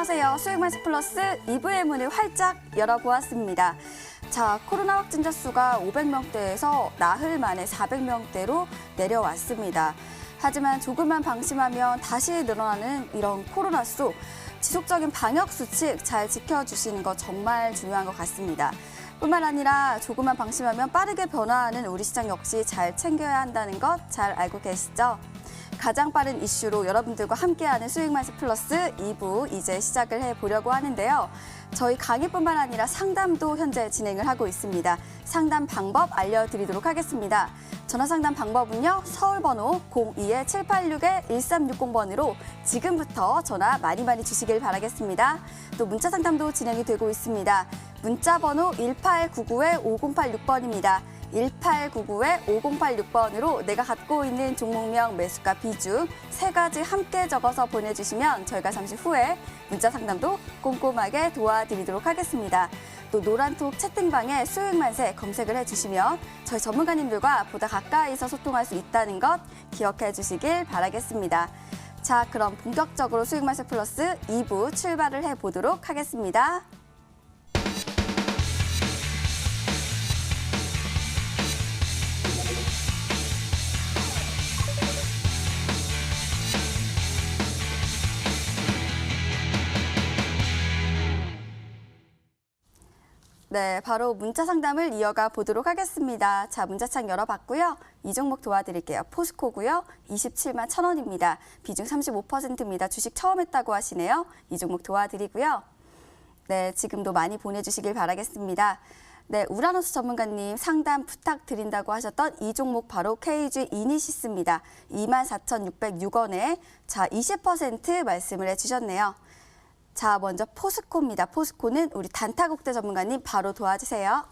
안녕하세요. 수익만세 플러스 2부의 문을 활짝 열어보았습니다. 자, 코로나 확진자 수가 500명대에서 나흘 만에 400명대로 내려왔습니다. 하지만 조금만 방심하면 다시 늘어나는 이런 코로나 수, 지속적인 방역 수칙 잘 지켜주시는 거 정말 중요한 것 같습니다. 뿐만 아니라 조금만 방심하면 빠르게 변화하는 우리 시장 역시 잘 챙겨야 한다는 것 잘 알고 계시죠? 가장 빠른 이슈로 여러분들과 함께하는 수익만세 플러스 2부 이제 시작을 해보려고 하는데요. 저희 강의뿐만 아니라 상담도 현재 진행을 하고 있습니다. 상담 방법 알려드리도록 하겠습니다. 전화 상담 방법은요. 서울번호 02-786-1360번으로 지금부터 전화 많이 주시길 바라겠습니다. 또 문자 상담도 진행이 되고 있습니다. 문자 번호 1899-5086번입니다. 1899-5086번으로 내가 갖고 있는 종목명, 매수가, 비중 3가지 함께 적어서 보내주시면 저희가 잠시 후에 문자 상담도 꼼꼼하게 도와드리도록 하겠습니다. 또 노란톡 채팅방에 수익만세 검색을 해주시면 저희 전문가님들과 보다 가까이서 소통할 수 있다는 것 기억해 주시길 바라겠습니다. 자, 그럼 본격적으로 수익만세 플러스 2부 출발을 해보도록 하겠습니다. 네, 바로 문자 상담을 이어가 보도록 하겠습니다. 자, 문자창 열어봤고요. 이 종목 도와드릴게요. 포스코고요. 27만 1,000원입니다. 비중 35%입니다. 주식 처음 했다고 하시네요. 이 종목 도와드리고요. 네, 지금도 많이 보내주시길 바라겠습니다. 네, 우라노스 전문가님 상담 부탁드린다고 하셨던 이 종목 바로 KG 이니시스입니다. 24,606원에 자 20% 말씀을 해주셨네요. 자, 먼저 포스코입니다. 포스코는 우리 단타국대 전문가님 바로 도와주세요.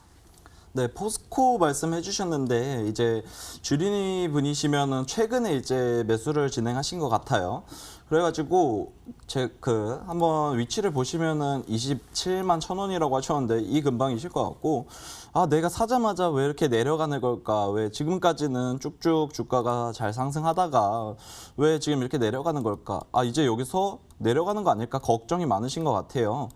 네, 포스코 말씀해 주셨는데 이제 주린이 분이시면은 최근에 이제 매수를 진행하신 것 같아요. 그래가지고 한번 위치를 보시면은 27만 1,000원이라고 하셨는데 이 근방이실 것 같고, 아, 내가 사자마자 왜 이렇게 내려가는 걸까? 왜 지금까지는 쭉쭉 주가가 잘 상승하다가 왜 지금 이렇게 내려가는 걸까? 아, 이제 여기서 내려가는 거 아닐까? 걱정이 많으신 것 같아요.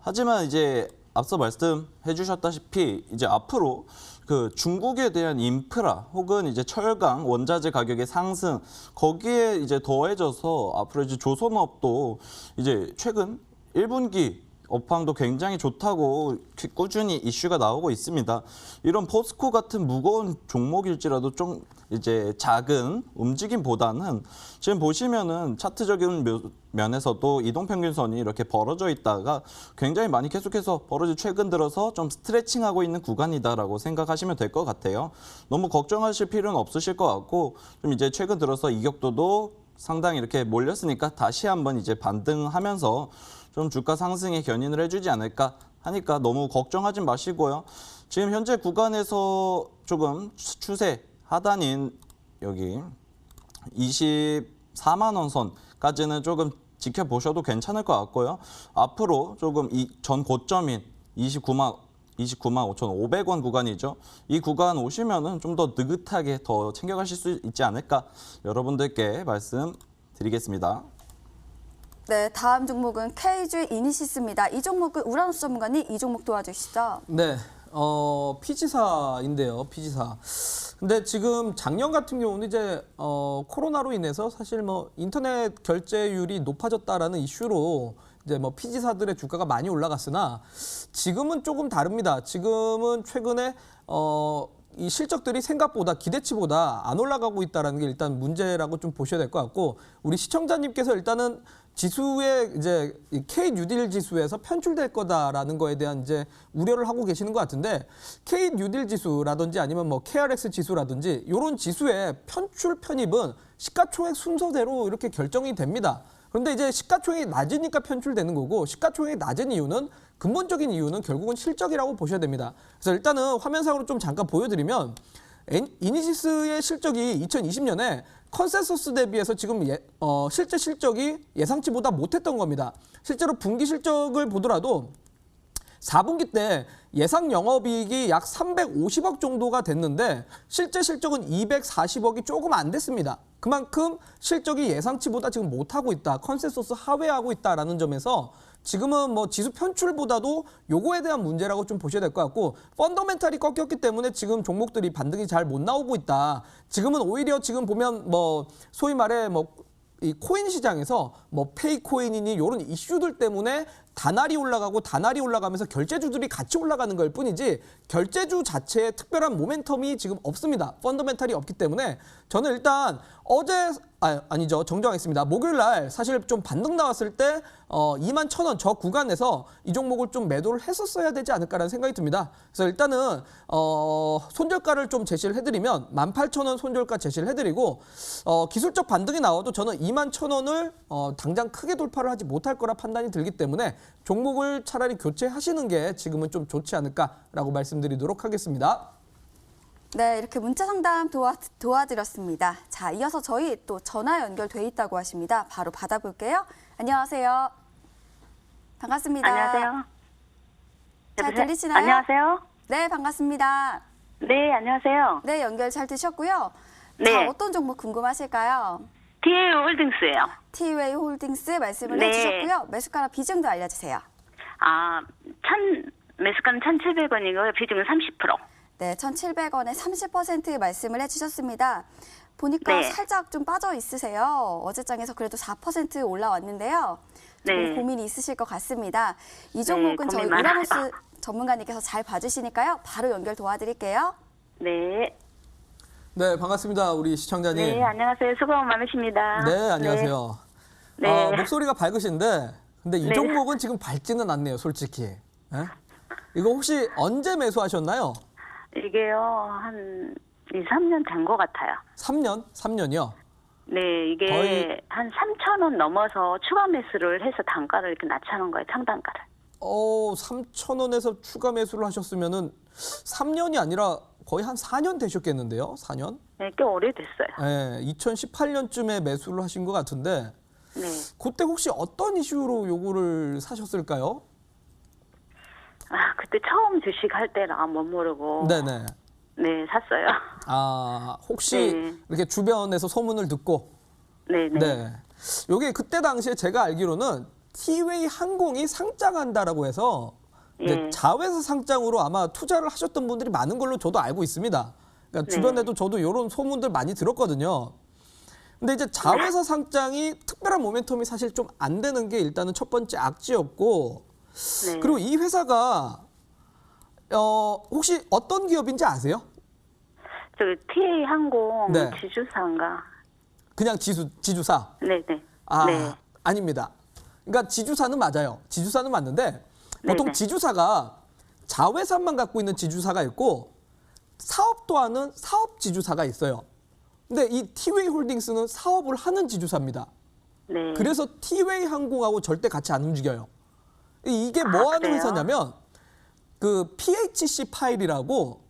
하지만 이제 앞서 말씀해 주셨다시피 이제 앞으로 그 중국에 대한 인프라 혹은 이제 철강 원자재 가격의 상승 거기에 이제 더해져서 앞으로 이제 조선업도 이제 최근 1분기 업황도 굉장히 좋다고 꾸준히 이슈가 나오고 있습니다. 이런 포스코 같은 무거운 종목일지라도 좀 이제 작은 움직임보다는 지금 보시면은 차트적인 면에서도 이동평균선이 이렇게 벌어져 있다가 굉장히 많이 계속해서 최근 들어서 좀 스트레칭하고 있는 구간이다라고 생각하시면 될 것 같아요. 너무 걱정하실 필요는 없으실 것 같고, 좀 이제 최근 들어서 이격도도 상당히 이렇게 몰렸으니까 다시 한번 이제 반등하면서 좀 주가 상승에 견인을 해주지 않을까 하니까 너무 걱정하지 마시고요. 지금 현재 구간에서 조금 추세 하단인 여기 24만 원 선까지는 조금 지켜보셔도 괜찮을 것 같고요. 앞으로 조금 전 고점인 29만 5,500원 구간이죠. 이 구간 오시면은 좀 더 느긋하게 더 챙겨가실 수 있지 않을까 여러분들께 말씀드리겠습니다. 네, 다음 종목은 KG 이니시스입니다. 이 종목은 우라노스 전문가님 이 종목 도와주시죠. 네, 피지사인데요, 피지사. 근데 지금 작년 같은 경우는 이제 코로나로 인해서 사실 뭐 인터넷 결제율이 높아졌다라는 이슈로 이제 뭐 피지사들의 주가가 많이 올라갔으나 지금은 조금 다릅니다. 지금은 최근에 이 실적들이 생각보다 기대치보다 안 올라가고 있다는 게 일단 문제라고 좀 보셔야 될 것 같고, 우리 시청자님께서 일단은 지수에 이제 K 뉴딜 지수에서 편출될 거다라는 거에 대한 이제 우려를 하고 계시는 것 같은데, K 뉴딜 지수라든지 아니면 뭐 KRX 지수라든지 이런 지수의 편출 편입은 시가총액 순서대로 이렇게 결정이 됩니다. 그런데 이제 시가총액이 낮으니까 편출되는 거고, 시가총액이 낮은 이유는 근본적인 이유는 결국은 실적이라고 보셔야 됩니다. 그래서 일단은 화면상으로 좀 잠깐 보여드리면 이니시스의 실적이 2020년에 컨센서스 대비해서 지금 실제 실적이 예상치보다 못했던 겁니다. 실제로 분기 실적을 보더라도 4분기 때 예상 영업이익이 약 350억 정도가 됐는데 실제 실적은 240억이 조금 안 됐습니다. 그만큼 실적이 예상치보다 지금 못하고 있다, 컨센서스 하회하고 있다라는 점에서 지금은 뭐 지수 편출보다도 요거에 대한 문제라고 좀 보셔야 될 것 같고 펀더멘탈이 꺾였기 때문에 지금 종목들이 반등이 잘 못 나오고 있다. 지금은 오히려 지금 보면 뭐 소위 말해 뭐 이 코인 시장에서 뭐 페이 코인이니 이런 이슈들 때문에 다날이 올라가고 다날이 올라가면서 결제주들이 같이 올라가는 걸 뿐이지 결제주 자체에 특별한 모멘텀이 지금 없습니다. 펀더멘탈이 없기 때문에 저는 일단 어제 아니죠. 정정하겠습니다. 목요일 날 사실 좀 반등 나왔을 때 21,000원 저 구간에서 이 종목을 좀 매도를 했었어야 되지 않을까라는 생각이 듭니다. 그래서 일단은 손절가를 좀 제시를 해드리면 18,000원 손절가 제시를 해드리고 기술적 반등이 나와도 저는 21,000원을 당장 크게 돌파를 하지 못할 거라 판단이 들기 때문에 종목을 차라리 교체하시는 게 지금은 좀 좋지 않을까라고 말씀드리도록 하겠습니다. 네, 이렇게 문자 상담 도와드렸습니다. 자, 이어서 저희 또 전화 연결돼 있다고 하십니다. 바로 받아볼게요. 안녕하세요. 반갑습니다. 안녕하세요. 잘 여보세요? 들리시나요? 안녕하세요. 네, 반갑습니다. 네, 안녕하세요. 네, 연결 잘 되셨고요. 네. 자, 어떤 종목 궁금하실까요? TA 홀딩스예요. 티웨이 홀딩스 말씀을 네. 해주셨고요. 매수가랑 비중도 알려주세요. 매수가는 1,700원이고요. 비중은 30%. 네, 1,700원에 30% 말씀을 해주셨습니다. 보니까 네. 살짝 좀 빠져 있으세요. 어제장에서 그래도 4% 올라왔는데요. 조금 네. 고민이 있으실 것 같습니다. 이 종목은 저희 고민 많아요. 우라노스 전문가님께서 잘 봐주시니까요. 바로 연결 도와드릴게요. 네. 네, 반갑습니다. 우리 시청자님. 네, 안녕하세요. 수고 많으십니다. 네, 안녕하세요. 네. 목소리가 밝으신데 근데 이 네. 종목은 지금 밝지는 않네요, 솔직히. 예? 이거 혹시 언제 매수하셨나요? 이게요, 한 2, 3년 된 것 같아요. 3년? 3년이요? 네, 이게 거의- 한 3,000원 넘어서 추가 매수를 해서 단가를 이렇게 낮춰놓은 거예요, 창단가를. 3,000원에서 추가 매수를 하셨으면은 3년이 아니라 거의 한 4년 되셨겠는데요? 4년? 네, 꽤 오래됐어요. 네, 2018년쯤에 매수를 하신 것 같은데 네. 그때 혹시 어떤 이슈로 요거를 사셨을까요? 그때 처음 주식 할 때라 못 모르고. 네네. 네, 샀어요. 혹시 네. 이렇게 주변에서 소문을 듣고 네, 네. 네. 요게 그때 당시에 제가 알기로는 티웨이 항공이 상장한다라고 해서 이제 예. 자회사 상장으로 아마 투자를 하셨던 분들이 많은 걸로 저도 알고 있습니다. 그러니까 네. 주변에도 저도 이런 소문들 많이 들었거든요. 근데 이제 자회사 상장이 특별한 모멘텀이 사실 좀 안 되는 게 일단은 첫 번째 악재였고 네. 그리고 이 회사가 혹시 어떤 기업인지 아세요? 저기 TA 항공 네. 지주사인가? 그냥 지주사. 네, 네. 네. 아닙니다. 그러니까 지주사는 맞아요. 지주사는 맞는데 보통 네네. 지주사가 자회사만 갖고 있는 지주사가 있고 사업도 하는 사업 지주사가 있어요. 근데 이 티웨이 홀딩스는 사업을 하는 지주사입니다. 네. 그래서 티웨이 항공하고 절대 같이 안 움직여요. 이게 뭐 하는 그래요? 회사냐면 그 PHC 파일이라고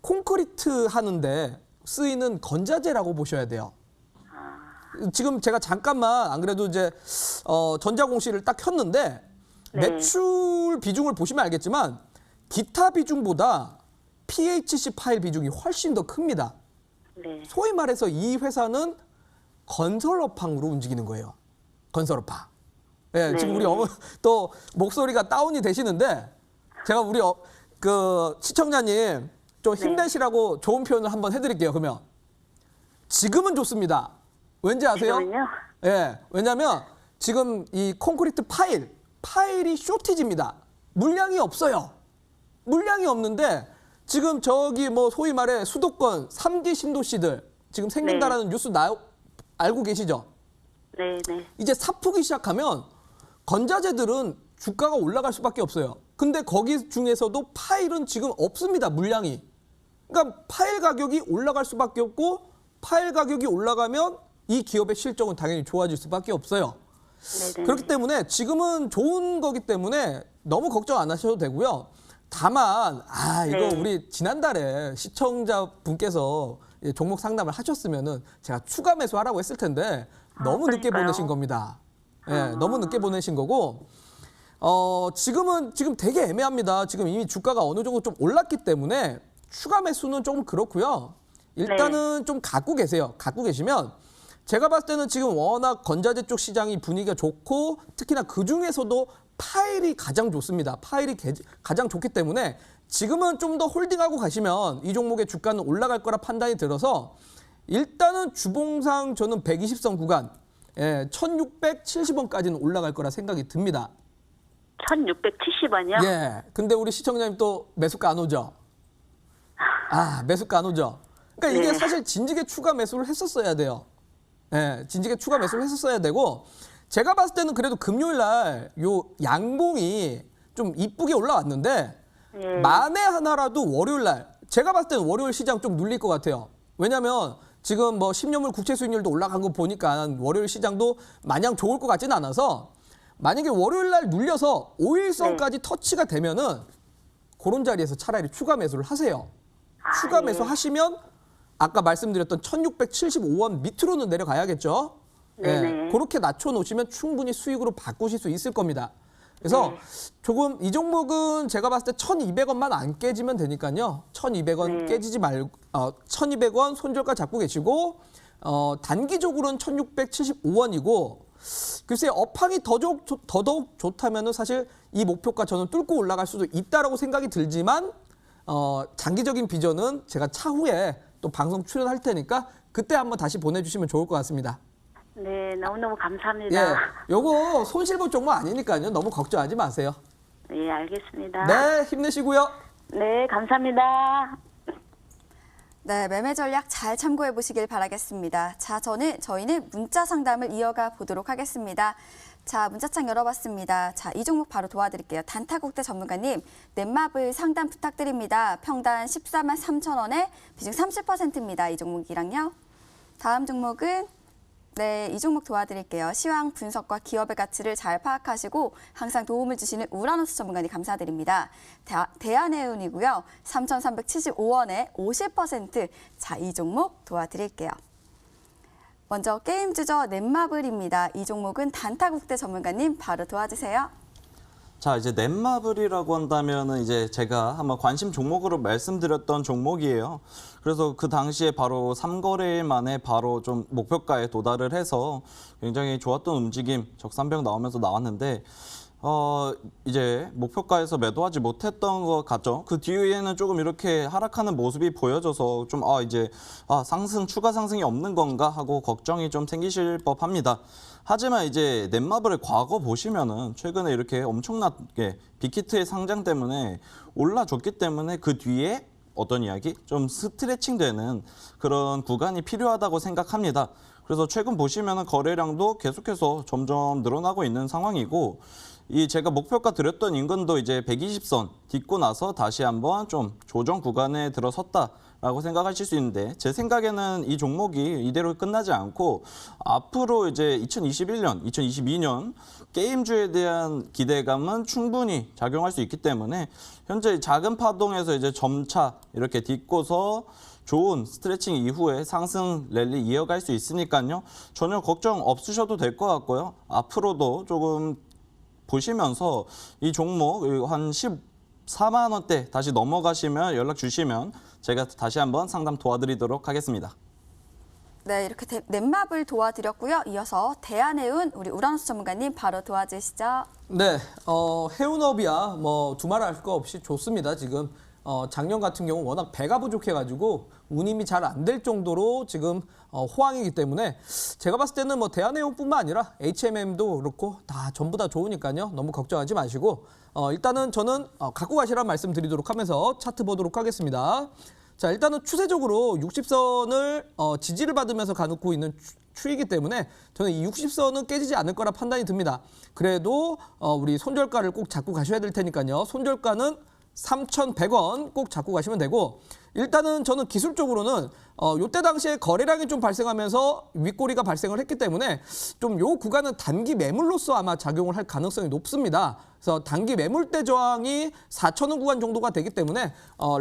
콘크리트 하는데 쓰이는 건자재라고 보셔야 돼요. 지금 제가 잠깐만 안 그래도 이제 전자공시를 딱 켰는데 네. 매출 비중을 보시면 알겠지만 기타 비중보다 PHC 파일 비중이 훨씬 더 큽니다. 네. 소위 말해서 이 회사는 건설업황으로 움직이는 거예요. 건설업황. 예, 네. 지금 우리 또 목소리가 다운이 되시는데 제가 우리 그 시청자님 좀 힘내시라고 좋은 표현을 한번 해드릴게요. 그러면 지금은 좋습니다. 왠지 아세요? 지금은요? 예, 왜냐하면 지금 이 콘크리트 파일이 쇼티지입니다. 물량이 없어요. 물량이 없는데 지금 저기 뭐 소위 말해 수도권 3기 신도시들 지금 생긴다라는 뉴스 알고 계시죠? 네, 네. 이제 사프기 시작하면 건자재들은 주가가 올라갈 수밖에 없어요. 근데 거기 중에서도 파일은 지금 없습니다. 물량이. 그러니까 파일 가격이 올라갈 수밖에 없고 파일 가격이 올라가면 이 기업의 실적은 당연히 좋아질 수밖에 없어요. 네, 네. 그렇기 때문에 지금은 좋은 거기 때문에 너무 걱정 안 하셔도 되고요. 다만 이거 네. 우리 지난달에 시청자분께서 종목 상담을 하셨으면은 제가 추가 매수하라고 했을 텐데 너무 늦게 그러니까요. 보내신 겁니다. 예, 너무 늦게 보내신 거고 지금 되게 애매합니다. 지금 이미 주가가 어느 정도 좀 올랐기 때문에 추가 매수는 조금 그렇고요. 일단은 좀 갖고 계세요. 갖고 계시면 제가 봤을 때는 지금 워낙 건자재 쪽 시장이 분위기가 좋고 특히나 그 중에서도 파일이 가장 좋습니다. 파일이 가장 좋기 때문에 지금은 좀 더 홀딩하고 가시면 이 종목의 주가는 올라갈 거라 판단이 들어서 일단은 주봉상 저는 120선 구간 1670원까지는 올라갈 거라 생각이 듭니다. 1670원이요? 예. 근데 우리 시청자님 또 매수가 안 오죠? 매수가 안 오죠? 그러니까 이게 네. 사실 진지게 추가 매수를 했었어야 돼요. 예, 진지게 추가 매수를 했었어야 되고 제가 봤을 때는 그래도 금요일 날 요 양봉이 좀 이쁘게 올라왔는데 예. 만에 하나라도 월요일 날 제가 봤을 때는 월요일 시장 좀 눌릴 것 같아요. 왜냐하면 지금 뭐 10년물 국채 수익률도 올라간 거 보니까 월요일 시장도 마냥 좋을 것 같지는 않아서 만약에 월요일 날 눌려서 5일선까지 터치가 되면은 그런 자리에서 차라리 추가 매수를 하세요. 추가 매수 하시면 아까 말씀드렸던 1675원 밑으로는 내려가야겠죠. 네네. 그렇게 낮춰놓으시면 충분히 수익으로 바꾸실 수 있을 겁니다. 그래서 조금 이 종목은 제가 봤을 때 1,200원만 안 깨지면 되니까요. 1,200원 깨지지 말고 1,200원 손절가 잡고 계시고 단기적으로는 1,675원이고 글쎄 업황이 더더욱 좋다면은 사실 이 목표가 저는 뚫고 올라갈 수도 있다라고 생각이 들지만 장기적인 비전은 제가 차후에 또 방송 출연할 테니까 그때 한번 다시 보내주시면 좋을 것 같습니다. 네, 너무너무 감사합니다. 예, 요거 손실볼 종목 아니니까요. 너무 걱정하지 마세요. 예, 알겠습니다. 네, 힘내시고요. 네, 감사합니다. 네, 매매 전략 잘 참고해 보시길 바라겠습니다. 자, 저희는 문자 상담을 이어가 보도록 하겠습니다. 자, 문자창 열어봤습니다. 자, 이 종목 바로 도와드릴게요. 단타국대 전문가님, 넷마블 상담 부탁드립니다. 평단 14만 3천 원에 비중 30%입니다. 이 종목이랑요. 다음 종목은 네, 이 종목 도와드릴게요. 시황 분석과 기업의 가치를 잘 파악하시고 항상 도움을 주시는 우라노스 전문가님 감사드립니다. 대한해운이고요. 3,375원에 50%. 자, 이 종목 도와드릴게요. 먼저 게임 주저 넷마블입니다. 이 종목은 단타국대 전문가님 바로 도와주세요. 자, 이제 넷마블이라고 한다면은 이제 제가 한번 관심 종목으로 말씀드렸던 종목이에요. 그래서 그 당시에 바로 3거래일 만에 바로 좀 목표가에 도달을 해서 굉장히 좋았던 움직임, 적산병 나오면서 나왔는데 이제 목표가에서 매도하지 못했던 것 같죠. 그 뒤에는 조금 이렇게 하락하는 모습이 보여져서 좀 추가 상승이 없는 건가 하고 걱정이 좀 생기실 법합니다. 하지만 이제 넷마블의 과거 보시면은 최근에 이렇게 엄청나게 빅히트의 상장 때문에 올라줬기 때문에 그 뒤에 어떤 이야기? 좀 스트레칭되는 그런 구간이 필요하다고 생각합니다. 그래서 최근 보시면은 거래량도 계속해서 점점 늘어나고 있는 상황이고 제가 목표가 드렸던 인근도 이제 120선 딛고 나서 다시 한번 좀 조정 구간에 들어섰다라고 생각하실 수 있는데 제 생각에는 이 종목이 이대로 끝나지 않고 앞으로 이제 2021년, 2022년 게임주에 대한 기대감은 충분히 작용할 수 있기 때문에 현재 작은 파동에서 이제 점차 이렇게 딛고서 좋은 스트레칭 이후에 상승 랠리 이어갈 수 있으니까요. 전혀 걱정 없으셔도 될 것 같고요. 앞으로도 조금 보시면서 이 종목 한 14만 원대 다시 넘어가시면 연락 주시면 제가 다시 한번 상담 도와드리도록 하겠습니다. 네, 이렇게 넷마블 도와드렸고요. 이어서 대한해운 우리 우라노스 전문가님 바로 도와주시죠. 네, 해운업이야 뭐 두말할 할 거 없이 좋습니다. 지금 작년 같은 경우 워낙 배가 부족해가지고 운임이 잘 안 될 정도로 지금 호황이기 때문에 제가 봤을 때는 뭐 대한해운뿐만 아니라 HMM도 그렇고 다 전부 다 좋으니까요. 너무 걱정하지 마시고 일단은 저는 갖고 가시라는 말씀 드리도록 하면서 차트 보도록 하겠습니다. 자, 일단은 추세적으로 60선을 지지를 받으면서 가놓고 있는 추이기 때문에 저는 이 60선은 깨지지 않을 거라 판단이 듭니다. 그래도 우리 손절가를 꼭 잡고 가셔야 될 테니까요. 손절가는 3,100원 꼭 잡고 가시면 되고 일단은 저는 기술적으로는 이때 당시에 거래량이 좀 발생하면서 윗꼬리가 발생을 했기 때문에 좀 요 구간은 단기 매물로서 아마 작용을 할 가능성이 높습니다. 그래서 단기 매물대 저항이 4,000원 구간 정도가 되기 때문에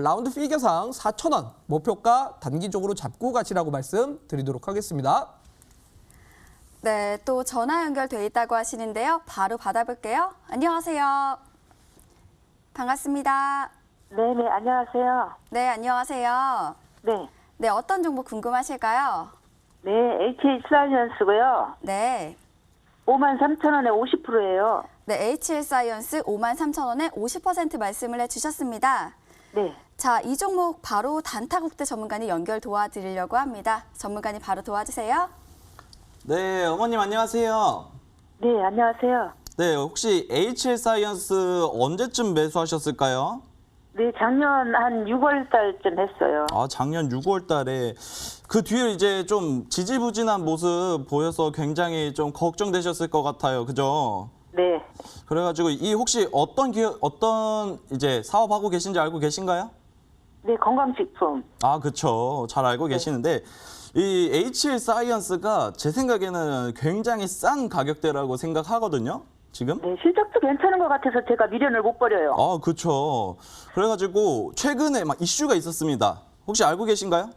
라운드 피겨상 4,000원 목표가 단기적으로 잡고 가시라고 말씀드리도록 하겠습니다. 네, 또 전화 연결돼 있다고 하시는데요. 바로 받아볼게요. 안녕하세요. 반갑습니다. 네네, 안녕하세요. 네, 안녕하세요. 네. 네, 어떤 정보 궁금하실까요? 네, HH 슬라이언스고요. 네. 53,000원에 50%예요. 네, HL 사이언스 53,000원에 50% 말씀을 해주셨습니다. 네. 자, 이 종목 바로 단타국대 전문가님 연결 도와드리려고 합니다. 전문가님 바로 도와주세요. 네, 어머님 안녕하세요. 네, 안녕하세요. 네, 혹시 HL 사이언스 언제쯤 매수하셨을까요? 네, 작년 한 6월 달쯤 했어요. 아, 작년 6월 달에 그 뒤에 이제 좀 지지부진한 모습 보여서 굉장히 좀 걱정되셨을 것 같아요. 그죠? 네. 그래가지고 이 혹시 어떤 기업, 어떤 이제 사업하고 계신지 알고 계신가요? 네, 건강식품. 아, 그쵸. 잘 알고 계시는데 이 HL 사이언스가 제 생각에는 굉장히 싼 가격대라고 생각하거든요. 지금? 네, 실적도 괜찮은 것 같아서 제가 미련을 못 버려요. 아, 그쵸. 그래가지고 최근에 막 이슈가 있었습니다. 혹시 알고 계신가요?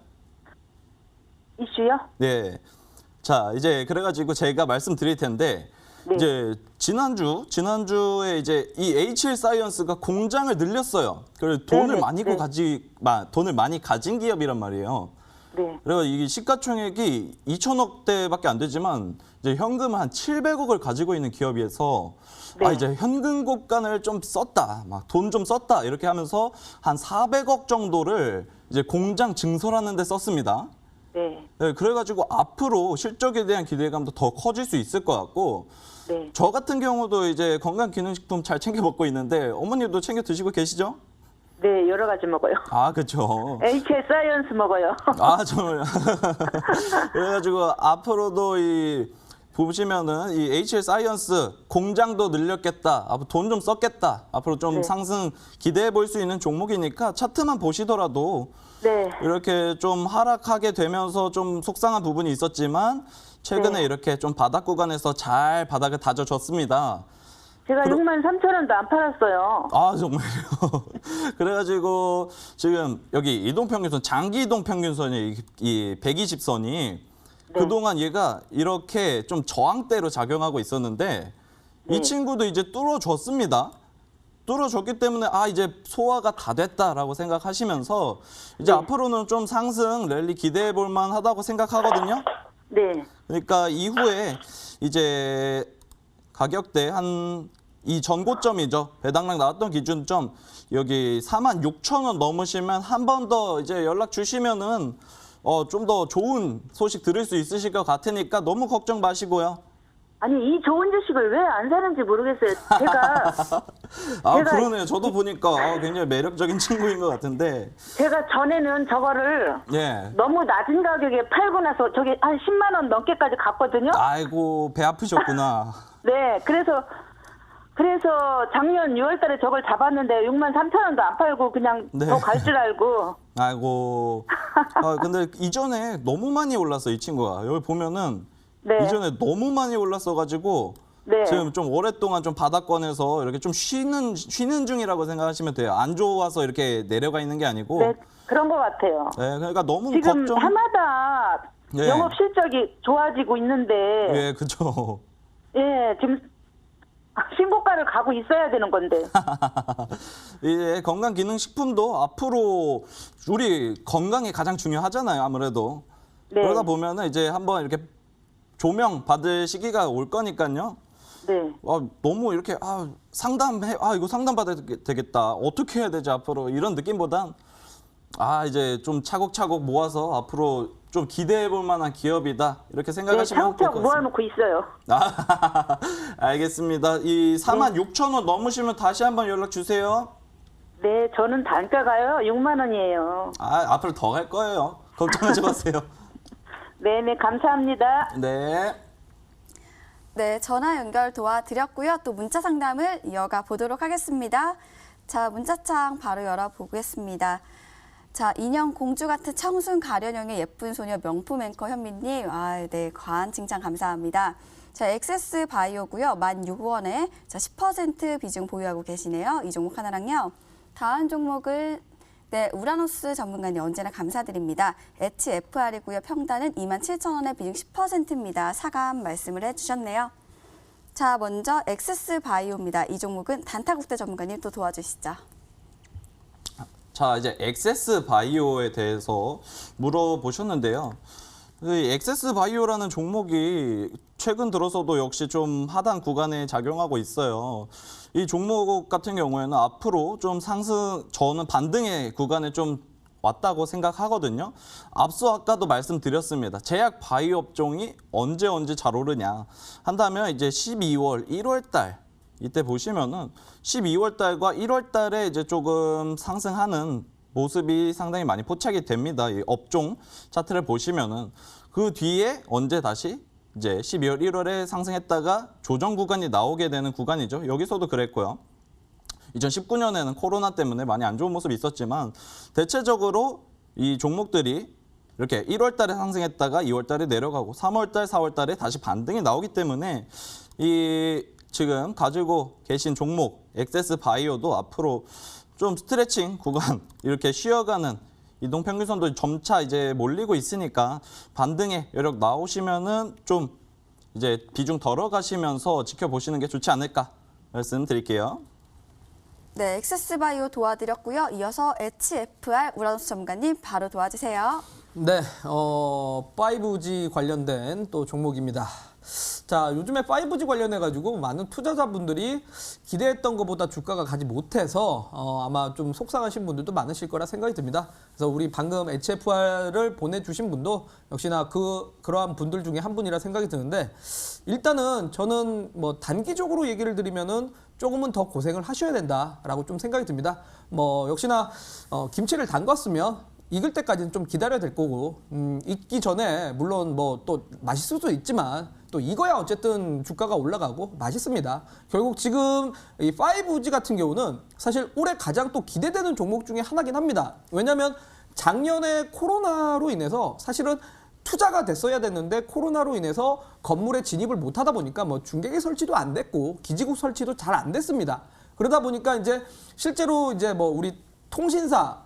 이슈요? 네. 자, 이제 그래가지고 제가 말씀드릴 텐데 네. 이제 지난주에 이제 이 HL 사이언스가 공장을 늘렸어요. 그래서 네네, 돈을 많이 가진 기업이란 말이에요. 네. 그래서 이게 시가총액이 2천억대밖에 안 되지만 이제 현금 한 700억을 가지고 있는 기업이어서 네. 아, 이제 현금 곡간을 좀 썼다, 막 돈 좀 썼다 이렇게 하면서 한 400억 정도를 이제 공장 증설하는 데 썼습니다. 네. 네, 그래가지고 앞으로 실적에 대한 기대감도 더 커질 수 있을 것 같고 네. 저 같은 경우도 이제 건강기능식품 잘 챙겨 먹고 있는데 어머니도 챙겨 드시고 계시죠? 네, 여러 가지 먹어요. 아, 그렇죠. HL 사이언스 먹어요. 아, 정말요. 그래가지고 앞으로도 보시면은 이 HL 사이언스 공장도 늘렸겠다. 앞으로 돈 좀 썼겠다. 앞으로 좀 네. 상승 기대해 볼 수 있는 종목이니까 차트만 보시더라도 네. 이렇게 좀 하락하게 되면서 좀 속상한 부분이 있었지만 최근에 네. 이렇게 좀 바닥 구간에서 잘 바닥을 다져줬습니다. 제가 63,000원도 안 팔았어요. 아, 정말요. 그래가지고 지금 여기 이동평균선, 장기 이동평균선이 이 120선이 그동안 얘가 이렇게 좀 저항대로 작용하고 있었는데 이 네. 친구도 이제 뚫어줬습니다. 뚫어줬기 때문에 아, 이제 소화가 다 됐다라고 생각하시면서 이제 네. 앞으로는 좀 상승 랠리 기대해 볼 만하다고 생각하거든요. 네. 그러니까 이후에 이제 가격대 한 이 전고점이죠. 배당락 나왔던 기준점 여기 46,000원 넘으시면 한 번 더 이제 연락 주시면은 좀 더 좋은 소식 들을 수 있으실 것 같으니까 너무 걱정 마시고요. 아니, 이 좋은 주식을 왜 안 사는지 모르겠어요. 아, 제가- 그러네요. 저도 보니까 굉장히 매력적인 친구인 것 같은데. 제가 전에는 저거를 예. 너무 낮은 가격에 팔고 나서 저게 한 10만 원 넘게까지 갔거든요. 아이고, 배 아프셨구나. 네, 그래서 작년 6월 달에 저걸 잡았는데 63,000원도 안 팔고 그냥 네. 더 갈 줄 알고. 아이고. 근데 이전에 너무 많이 올랐어, 이 친구가. 여기 보면은 네. 이전에 너무 많이 올랐어가지고 네. 지금 좀 오랫동안 좀 바닥권에서 이렇게 좀 쉬는 중이라고 생각하시면 돼요. 안 좋아서 이렇게 내려가 있는 게 아니고. 네, 그런 것 같아요. 네, 그러니까 너무 지금 걱정. 해마다 예. 영업 실적이 좋아지고 있는데, 예, 그죠. 예, 지금 신고가를 가고 있어야 되는 건데. 이제 건강기능식품도 앞으로 우리 건강이 가장 중요하잖아요, 아무래도. 네. 그러다 보면은 이제 한번 이렇게 조명 받을 시기가 올 거니까요. 네. 너무 이렇게 이거 상담 받아야 되겠다. 어떻게 해야 되지 앞으로 이런 느낌보단 이제 좀 차곡차곡 모아서 앞으로 좀 기대해 볼 만한 기업이다. 이렇게 네, 생각하시면 될 것 차곡차곡 같습니다. 모아놓고 있어요. 알겠습니다. 이 46,000원 넘으시면 다시 한번 연락 주세요. 네, 저는 단가가요, 6만 원이에요. 앞으로 더 갈 거예요. 걱정하지 마세요. 네네, 감사합니다. 네. 네, 전화 연결 도와드렸고요. 또 문자 상담을 이어가 보도록 하겠습니다. 자, 문자창 바로 열어보겠습니다. 자, 인형 공주 같은 청순 가련형의 예쁜 소녀 명품 앵커 현미님, 네, 과한 칭찬 감사합니다. 자, 엑세스 바이오고요. 16,000원에 10% 비중 보유하고 계시네요. 이 종목 하나랑요. 다음 종목을 우라노스 전문가님 언제나 감사드립니다. HFR이고요. 평단은 27,000원에 비중 10%입니다. 사감 말씀을 해주셨네요. 자, 먼저 엑세스 바이오입니다. 이 종목은 단타국대 전문가님 또 도와주시죠. 자, 이제 엑세스 바이오에 대해서 물어보셨는데요. 이 엑세스 바이오라는 종목이 최근 들어서도 역시 좀 하단 구간에 작용하고 있어요. 이 종목 같은 경우에는 앞으로 좀 저는 반등의 구간에 좀 왔다고 생각하거든요. 앞서 아까도 말씀드렸습니다. 제약 바이오 업종이 언제 잘 오르냐 한다면 이제 12월, 1월 달 이때 보시면은 12월 달과 1월 달에 이제 조금 상승하는 모습이 상당히 많이 포착이 됩니다. 이 업종 차트를 보시면은 그 뒤에 언제 다시 이제 12월, 1월에 상승했다가 조정 구간이 나오게 되는 구간이죠. 여기서도 그랬고요. 2019년에는 코로나 때문에 많이 안 좋은 모습이 있었지만 대체적으로 이 종목들이 이렇게 1월 달에 상승했다가 2월 달에 내려가고 3월 달, 4월 달에 다시 반등이 나오기 때문에 이 지금 가지고 계신 종목 엑세스 바이오도 앞으로 좀 스트레칭 구간 이렇게 쉬어가는 이동평균선도 점차 이제 몰리고 있으니까 반등의 여력 나오시면은 좀 이제 비중 덜어가시면서 지켜보시는 게 좋지 않을까 말씀드릴게요. 네, 엑세스바이오 도와드렸고요. 이어서 HFR 우라노스 전문가님 바로 도와주세요. 네, 5G 관련된 또 종목입니다. 자, 요즘에 5G 관련해가지고 많은 투자자분들이 기대했던 것보다 주가가 가지 못해서 아마 좀 속상하신 분들도 많으실 거라 생각이 듭니다. 그래서 우리 방금 HFR을 보내주신 분도 역시나 그러한 분들 중에 한 분이라 생각이 드는데 일단은 저는 뭐 단기적으로 얘기를 드리면은 조금은 더 고생을 하셔야 된다라고 좀 생각이 듭니다. 뭐 역시나 김치를 담갔으면 익을 때까지는 좀 기다려야 될 거고 익기 전에 물론 뭐 또 맛있을 수도 있지만 또 익어야 어쨌든 주가가 올라가고 맛있습니다. 결국 지금 이 5G 같은 경우는 사실 올해 가장 또 기대되는 종목 중에 하나긴 합니다. 왜냐하면 작년에 코로나로 인해서 사실은 투자가 됐어야 됐는데 코로나로 인해서 건물에 진입을 못 하다 보니까 뭐 중계기 설치도 안 됐고 기지국 설치도 잘 안 됐습니다. 그러다 보니까 이제 실제로 이제 뭐 우리 통신사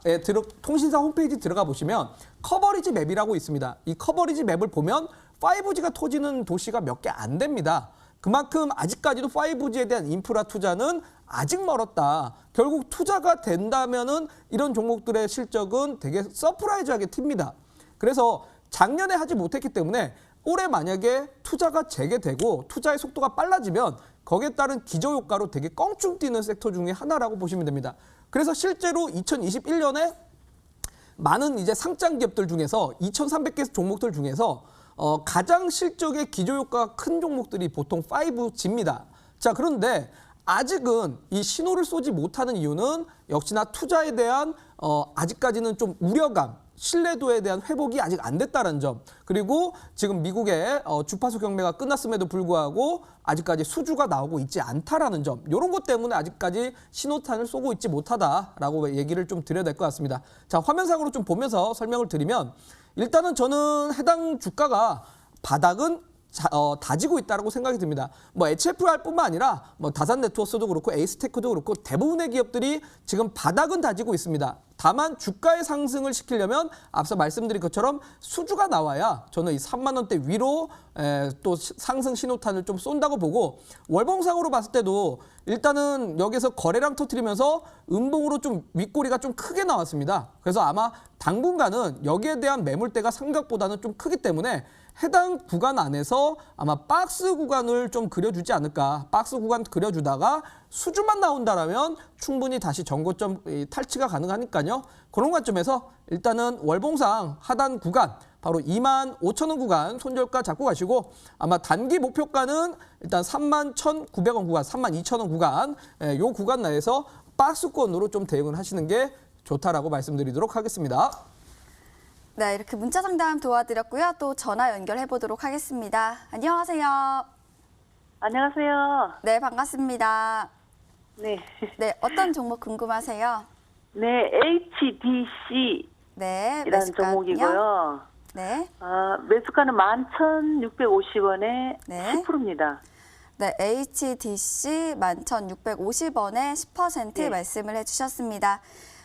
홈페이지 들어가 보시면 커버리지 맵이라고 있습니다. 이 커버리지 맵을 보면 5G가 터지는 도시가 몇 개 안 됩니다. 그만큼 아직까지도 5G에 대한 인프라 투자는 아직 멀었다. 결국 투자가 된다면은 이런 종목들의 실적은 되게 서프라이즈하게 튑니다. 그래서 작년에 하지 못했기 때문에 올해 만약에 투자가 재개되고 투자의 속도가 빨라지면 거기에 따른 기저효과로 되게 껑충 뛰는 섹터 중에 하나라고 보시면 됩니다. 그래서 실제로 2021년에 많은 이제 상장 기업들 중에서 2,300개 종목들 중에서 가장 실적의 기저효과가 큰 종목들이 보통 5G입니다. 자, 그런데 아직은 이 신호를 쏘지 못하는 이유는 역시나 투자에 대한 아직까지는 좀 우려감, 신뢰도에 대한 회복이 아직 안 됐다는 점, 그리고 지금 미국의 주파수 경매가 끝났음에도 불구하고 아직까지 수주가 나오고 있지 않다라는 점, 이런 것 때문에 아직까지 신호탄을 쏘고 있지 못하다라고 얘기를 좀 드려야 될 것 같습니다. 자, 화면상으로 좀 보면서 설명을 드리면 일단은 저는 해당 주가가 바닥은 다지고 있다고 생각이 듭니다. 뭐 HFR뿐만 아니라 뭐 다산 네트워크도 그렇고 에이스테크도 그렇고 대부분의 기업들이 지금 바닥은 다지고 있습니다. 다만 주가의 상승을 시키려면 앞서 말씀드린 것처럼 수주가 나와야 저는 이 3만 원대 위로 또 상승 신호탄을 좀 쏜다고 보고, 월봉상으로 봤을 때도 일단은 여기서 거래량 터뜨리면서 음봉으로 좀 윗꼬리가 좀 크게 나왔습니다. 그래서 아마 당분간은 여기에 대한 매물대가 생각보다는 좀 크기 때문에 해당 구간 안에서 아마 박스 구간을 좀 그려주지 않을까. 박스 구간 그려주다가 수주만 나온다라면 충분히 다시 전고점 탈취가 가능하니까요. 그런 관점에서 일단은 월봉상 하단 구간 바로 25,000원 구간 손절가 잡고 가시고, 아마 단기 목표가는 일단 31,900원 구간, 32,000원 구간, 요 구간 내에서 박스권으로 좀 대응을 하시는 게 좋다라고 말씀드리도록 하겠습니다. 네, 이렇게 문자 상담 도와드렸고요. 또 전화 연결해 보도록 하겠습니다. 안녕하세요. 안녕하세요. 네, 반갑습니다. 네. 네, 어떤 종목 궁금하세요? 네, HDC라는 네, 매수가는요? 종목이고요. 네, 매수가는 11,650원에 네. 10%입니다. 네, HDC 11,650원에 10% 네. 말씀을 해주셨습니다.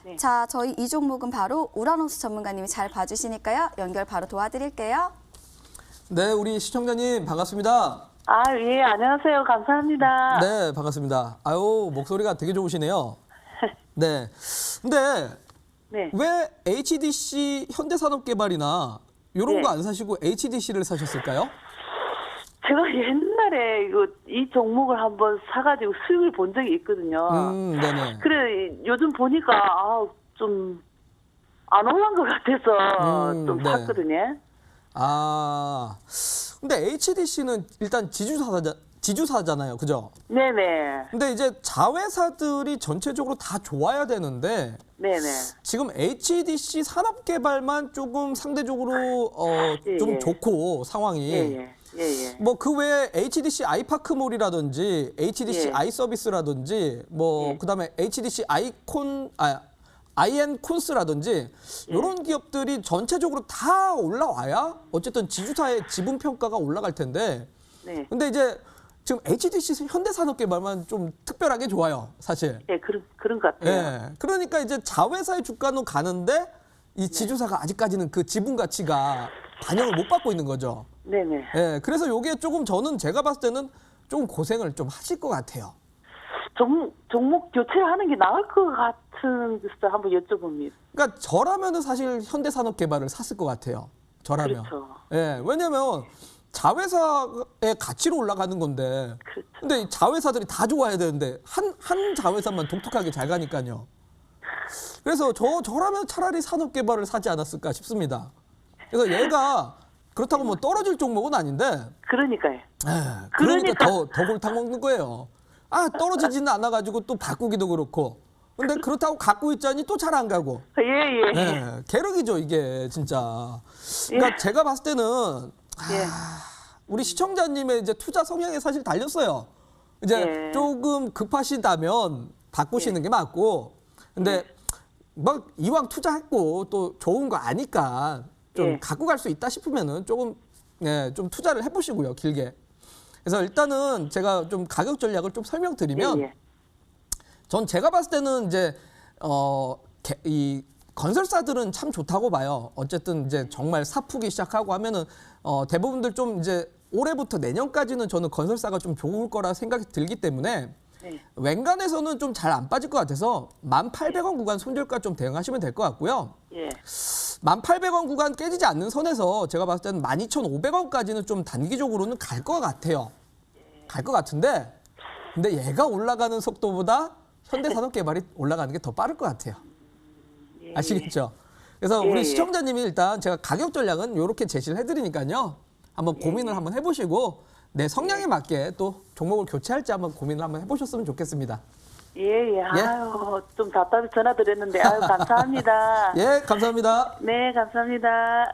네. 자, 저희 이 종목은 바로 우라노스 전문가님이 잘 봐주시니까요. 연결 바로 도와드릴게요. 네, 우리 시청자님 반갑습니다. 예, 안녕하세요. 감사합니다. 네, 반갑습니다. 아유, 목소리가 되게 좋으시네요. 네. 근데 네. 왜 HDC 현대산업개발이나 이런 예. 거 안 사시고 HDC를 사셨을까요? 제가 옛날에 이 종목을 한번 사가지고 수익을 본 적이 있거든요. 네네. 그래 요즘 보니까 좀 안 올란 것 같아서 좀 네. 샀거든요. 근데 HDC는 일단 지주사잖아요. 그죠? 네네. 근데 이제 자회사들이 전체적으로 다 좋아야 되는데 네네. 지금 HDC 산업개발만 조금 상대적으로 예, 좀 예. 좋고 상황이 예예. 예예. 뭐 그 외에 HDC 아이파크몰이라든지 HDC 예. 아이서비스라든지 뭐 예. 그다음에 HDC 아이엔콘스라든지 이런 기업들이 전체적으로 다 올라와야 어쨌든 지주사의 지분 평가가 올라갈 텐데 네. 근데 이제 지금 HDC 현대산업개발만 좀 특별하게 좋아요, 사실. 예, 그런 것 같아요. 예. 그러니까 이제 자회사의 주가는 가는데 이 지주사가 아직까지는 그 지분 가치가 반영을 못 받고 있는 거죠. 네네. 예. 그래서 요게 조금 저는 제가 봤을 때는 조금 고생을 좀 하실 것 같아요. 종목 교체를 하는 게 나을 것 같은 거 한번 여쭤봅니다. 그러니까 저라면은 사실 현대산업개발을 샀을 것 같아요. 저라면. 그렇죠. 예. 왜냐면 자회사의 가치로 올라가는 건데. 그렇죠. 근데 이 자회사들이 다 좋아야 되는데 한 자회사만 독특하게 잘 가니까요. 그래서 저라면 차라리 산업개발을 사지 않았을까 싶습니다. 그래서 얘가 그렇다고 뭐 떨어질 종목은 아닌데 그러니까요. 그러니까 더 골탕 먹는 거예요. 떨어지지는 않아가지고 또 바꾸기도 그렇고. 근데 그렇다고 갖고 있자니 또 잘 안 가고. 예예. 계륵이죠 이게 진짜. 그러니까 제가 봤을 때는 예. 우리 시청자님의 이제 투자 성향에 사실 달렸어요. 이제 예. 조금 급하시다면 바꾸시는 게 맞고. 근데 막 이왕 투자했고 또 좋은 거 아니까 좀 예. 갖고 갈 수 있다 싶으면은 조금 좀 투자를 해보시고요 길게. 그래서 일단은 제가 좀 가격 전략을 좀 설명드리면 예. 전 제가 봤을 때는 이제 이 건설사들은 참 좋다고 봐요. 어쨌든 이제 정말 사푸기 시작하고 하면은 대부분들 좀 이제 올해부터 내년까지는 저는 건설사가 좀 좋을 거라 생각이 들기 때문에 네. 웬간에서는 좀 잘 안 빠질 것 같아서 1,800원 구간 손절가 좀 대응하시면 될 것 같고요. 예. 1,800원 구간 깨지지 않는 선에서 제가 봤을 때는 12,500원까지는 좀 단기적으로는 갈 것 같아요. 갈 것 같은데 근데 얘가 올라가는 속도보다 현대산업개발이 올라가는 게 더 빠를 것 같아요. 아시겠죠? 그래서 예, 우리 예. 시청자님이 일단 제가 가격 전략은 이렇게 제시를 해드리니까요. 한번 고민을 한번 해보시고 내 성향에 맞게 또 종목을 교체할지 한번 고민을 한번 해보셨으면 좋겠습니다. 예예. 아유 좀 답답해 전화 드렸는데 아유 감사합니다. 예, 감사합니다. 네 감사합니다.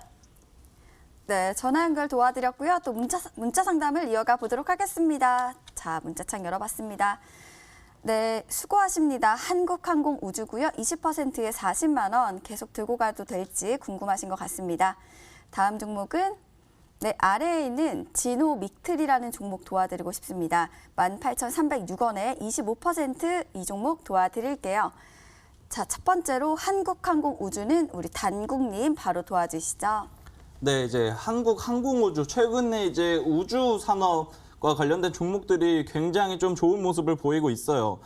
네, 전화 연결 도와드렸고요. 또 문자 상담을 이어가 보도록 하겠습니다. 자, 문자창 열어봤습니다. 네, 수고하십니다. 한국항공우주고요. 20%에 40만 원 계속 들고 가도 될지 궁금하신 것 같습니다. 다음 종목은 아래에 있는 진호믹틀이라는 종목 도와드리고 싶습니다. 18,306원에 25% 이 종목 도와드릴게요. 자, 첫 번째로 한국항공우주는 우리 단국님 바로 도와주시죠. 네, 이제 한국 항공우주 최근에 이제 우주 산업과 관련된 종목들이 굉장히 좀 좋은 모습을 보이고 있어요.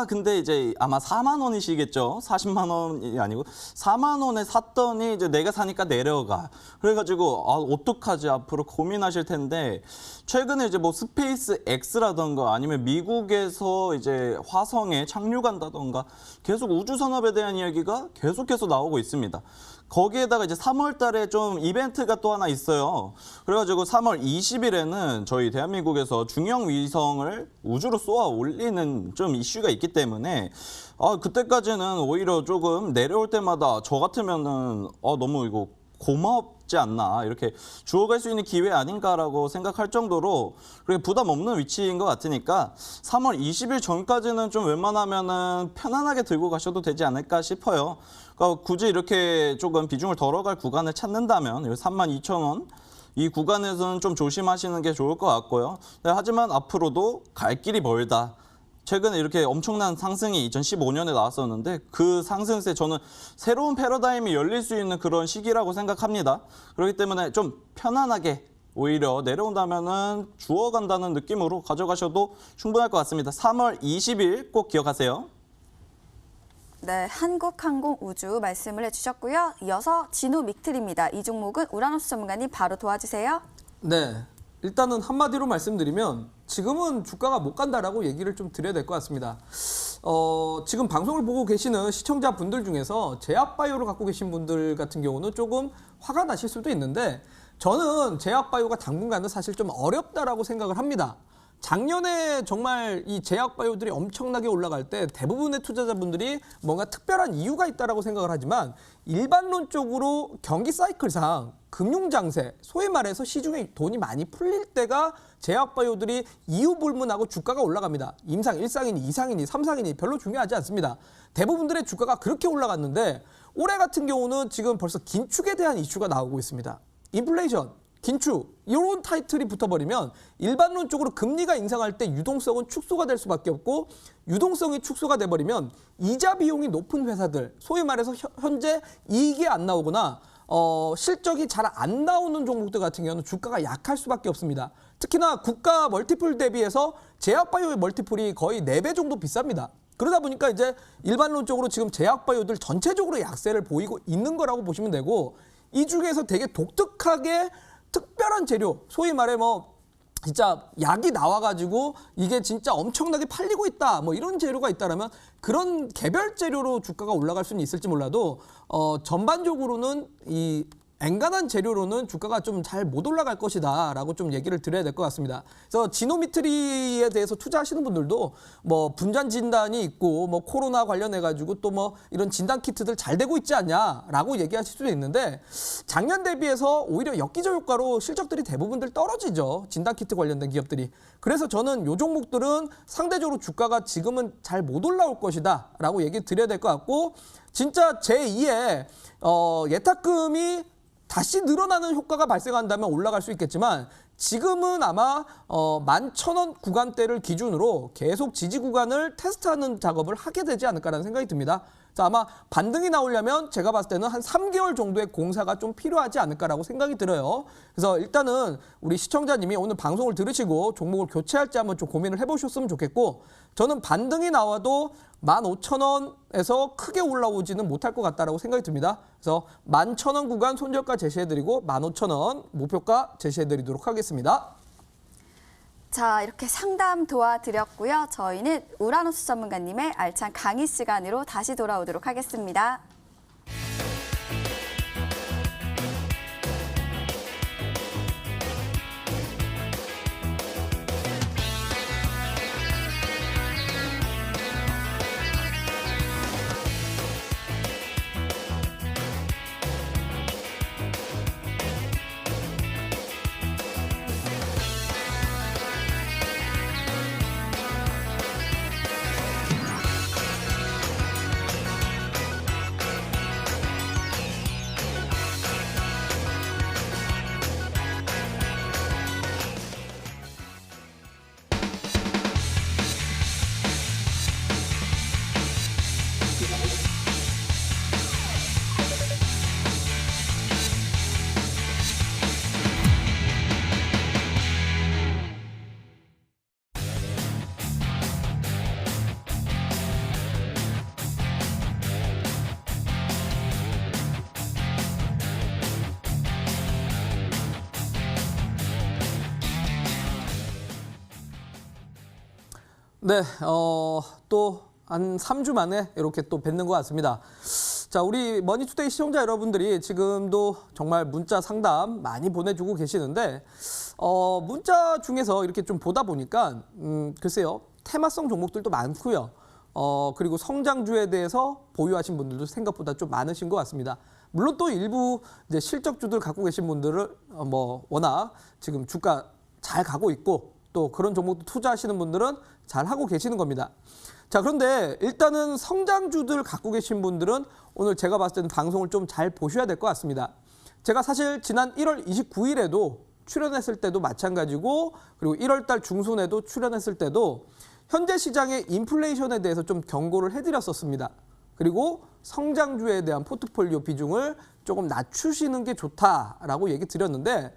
근데 이제 아마 4만 원이시겠죠? 40만 원이 아니고 4만 원에 샀더니 이제 내가 사니까 내려가. 그래가지고 어떡하지 앞으로 고민하실 텐데 최근에 이제 뭐 스페이스 X라던가 아니면 미국에서 이제 화성에 착륙한다던가 계속 우주 산업에 대한 이야기가 계속해서 나오고 있습니다. 거기에다가 이제 3월 달에 좀 이벤트가 또 하나 있어요. 그래가지고 3월 20일에는 저희 대한민국에서 중형 위성을 우주로 쏘아 올리는 좀 이슈가 있기 때문에 그때까지는 오히려 조금 내려올 때마다 저 같으면은 너무 이거 고맙지 않나 이렇게 주워갈 수 있는 기회 아닌가라고 생각할 정도로 그렇게 부담 없는 위치인 것 같으니까 3월 20일 전까지는 좀 웬만하면은 편안하게 들고 가셔도 되지 않을까 싶어요. 그러니까 굳이 이렇게 조금 비중을 덜어갈 구간을 찾는다면 32,000원 이 구간에서는 좀 조심하시는 게 좋을 것 같고요. 네, 하지만 앞으로도 갈 길이 멀다. 최근에 이렇게 엄청난 상승이 2015년에 나왔었는데 그 상승세 저는 새로운 패러다임이 열릴 수 있는 그런 시기라고 생각합니다. 그렇기 때문에 좀 편안하게 오히려 내려온다면은 주워간다는 느낌으로 가져가셔도 충분할 것 같습니다. 3월 20일 꼭 기억하세요. 네, 한국항공우주 말씀을 해주셨고요. 이어서 진우믹틀입니다. 이 종목은 우라노스 전문가님 바로 도와주세요. 네, 일단은 한마디로 말씀드리면 지금은 주가가 못 간다라고 얘기를 좀 드려야 될 것 같습니다. 지금 방송을 보고 계시는 시청자분들 중에서 제약바이오를 갖고 계신 분들 같은 경우는 조금 화가 나실 수도 있는데 저는 제약바이오가 당분간은 사실 좀 어렵다라고 생각을 합니다. 작년에 정말 이 제약바이오들이 엄청나게 올라갈 때 대부분의 투자자분들이 뭔가 특별한 이유가 있다라고 생각을 하지만 일반론적으로 경기 사이클상 금융장세, 소위 말해서 시중에 돈이 많이 풀릴 때가 제약바이오들이 이유 불문하고 주가가 올라갑니다. 임상 1상이니 2상이니 3상이니 별로 중요하지 않습니다. 대부분들의 주가가 그렇게 올라갔는데 올해 같은 경우는 지금 벌써 긴축에 대한 이슈가 나오고 있습니다. 인플레이션, 긴축 이런 타이틀이 붙어버리면 일반론적으로 금리가 인상할 때 유동성은 축소가 될 수밖에 없고 유동성이 축소가 돼버리면 이자 비용이 높은 회사들 소위 말해서 현재 이익이 안 나오거나 실적이 잘 안 나오는 종목들 같은 경우는 주가가 약할 수밖에 없습니다. 특히나 국가 멀티플 대비해서 제약바이오의 멀티플이 거의 4배 정도 비쌉니다. 그러다 보니까 이제 일반론적으로 지금 제약바이오들 전체적으로 약세를 보이고 있는 거라고 보시면 되고 이 중에서 되게 독특하게 특별한 재료, 소위 말해 진짜 약이 나와가지고 이게 진짜 엄청나게 팔리고 있다, 이런 재료가 있다라면 그런 개별 재료로 주가가 올라갈 수는 있을지 몰라도 전반적으로는 이 엔간한 재료로는 주가가 좀 잘 못 올라갈 것이다라고 좀 얘기를 드려야 될 것 같습니다. 그래서 지노미트리에 대해서 투자하시는 분들도 분잔 진단이 있고 코로나 관련해 가지고 또 이런 진단 키트들 잘 되고 있지 않냐라고 얘기하실 수도 있는데 작년 대비해서 오히려 역기저 효과로 실적들이 대부분들 떨어지죠. 진단 키트 관련된 기업들이. 그래서 저는 요 종목들은 상대적으로 주가가 지금은 잘 못 올라올 것이다라고 얘기 드려야 될 것 같고 진짜 제2의 예탁금이 다시 늘어나는 효과가 발생한다면 올라갈 수 있겠지만 지금은 아마 11,000원 구간대를 기준으로 계속 지지 구간을 테스트하는 작업을 하게 되지 않을까라는 생각이 듭니다. 그래서 아마 반등이 나오려면 제가 봤을 때는 한 3개월 정도의 공사가 좀 필요하지 않을까라고 생각이 들어요. 그래서 일단은 우리 시청자님이 오늘 방송을 들으시고 종목을 교체할지 한번 좀 고민을 해보셨으면 좋겠고 저는 반등이 나와도 15,000원에서 크게 올라오지는 못할 것 같다라고 생각이 듭니다. 그래서 11,000원 구간 손절가 제시해드리고 15,000원 목표가 제시해드리도록 하겠습니다. 자, 이렇게 상담 도와드렸고요. 저희는 우라노스 전문가님의 알찬 강의 시간으로 다시 돌아오도록 하겠습니다. 네, 또 한 3주 만에 이렇게 또 뵙는 것 같습니다. 자, 우리 머니투데이 시청자 여러분들이 지금도 정말 문자 상담 많이 보내주고 계시는데 문자 중에서 이렇게 좀 보다 보니까 글쎄요, 테마성 종목들도 많고요. 그리고 성장주에 대해서 보유하신 분들도 생각보다 좀 많으신 것 같습니다. 물론 또 일부 이제 실적주들 갖고 계신 분들은 워낙 지금 주가 잘 가고 있고 또 그런 종목도 투자하시는 분들은 잘 하고 계시는 겁니다. 자, 그런데 일단은 성장주들 갖고 계신 분들은 오늘 제가 봤을 때는 방송을 좀 잘 보셔야 될 것 같습니다. 제가 사실 지난 1월 29일에도 출연했을 때도 마찬가지고 그리고 1월 달 중순에도 출연했을 때도 현재 시장의 인플레이션에 대해서 좀 경고를 해드렸었습니다. 그리고 성장주에 대한 포트폴리오 비중을 조금 낮추시는 게 좋다라고 얘기 드렸는데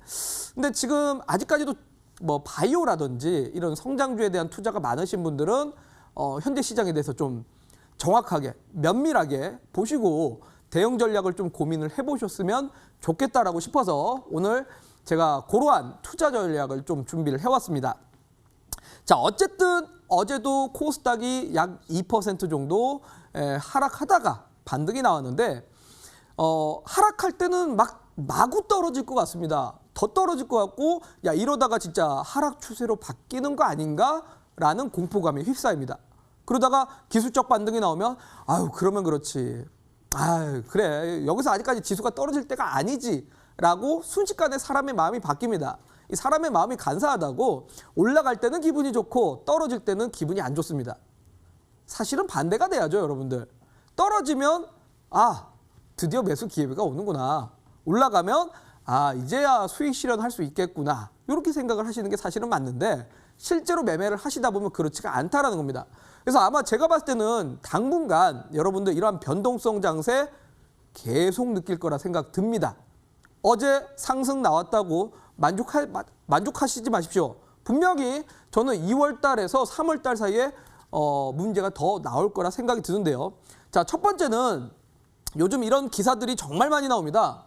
근데 지금 아직까지도 바이오라든지 이런 성장주에 대한 투자가 많으신 분들은 현재 시장에 대해서 좀 정확하게 면밀하게 보시고 대응 전략을 좀 고민을 해보셨으면 좋겠다라고 싶어서 오늘 제가 고러한 투자 전략을 좀 준비를 해왔습니다. 자, 어쨌든 어제도 코스닥이 약 2% 정도 하락하다가 반등이 나왔는데 하락할 때는 마구 떨어질 것 같습니다. 더 떨어질 것 같고 야 이러다가 진짜 하락 추세로 바뀌는 거 아닌가라는 공포감에 휩싸입니다. 그러다가 기술적 반등이 나오면 아유 그러면 그렇지. 아유 그래 여기서 아직까지 지수가 떨어질 때가 아니지라고 순식간에 사람의 마음이 바뀝니다. 이 사람의 마음이 간사하다고 올라갈 때는 기분이 좋고 떨어질 때는 기분이 안 좋습니다. 사실은 반대가 돼야죠, 여러분들. 떨어지면 아 드디어 매수 기회가 오는구나. 올라가면 아 이제야 수익 실현할 수 있겠구나. 이렇게 생각을 하시는 게 사실은 맞는데 실제로 매매를 하시다 보면 그렇지가 않다라는 겁니다. 그래서 아마 제가 봤을 때는 당분간 여러분들 이러한 변동성 장세 계속 느낄 거라 생각 듭니다. 어제 상승 나왔다고 만족하시지 마십시오. 분명히 저는 2월 달에서 3월 달 사이에 문제가 더 나올 거라 생각이 드는데요. 자, 첫 번째는 요즘 이런 기사들이 정말 많이 나옵니다.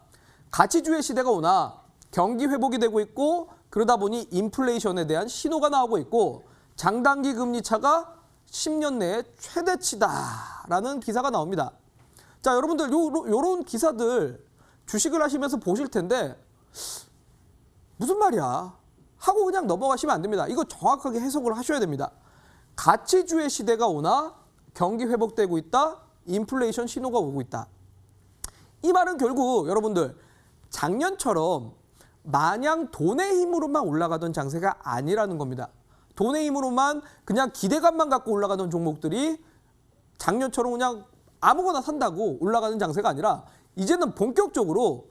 가치주의 시대가 오나 경기 회복이 되고 있고 그러다 보니 인플레이션에 대한 신호가 나오고 있고 장단기 금리 차가 10년 내에 최대치다라는 기사가 나옵니다. 자, 여러분들 요런 기사들 주식을 하시면서 보실 텐데 무슨 말이야 하고 그냥 넘어가시면 안 됩니다. 이거 정확하게 해석을 하셔야 됩니다. 가치주의 시대가 오나 경기 회복되고 있다. 인플레이션 신호가 오고 있다. 이 말은 결국 여러분들 작년처럼 마냥 돈의 힘으로만 올라가던 장세가 아니라는 겁니다. 돈의 힘으로만 그냥 기대감만 갖고 올라가던 종목들이 작년처럼 그냥 아무거나 산다고 올라가는 장세가 아니라 이제는 본격적으로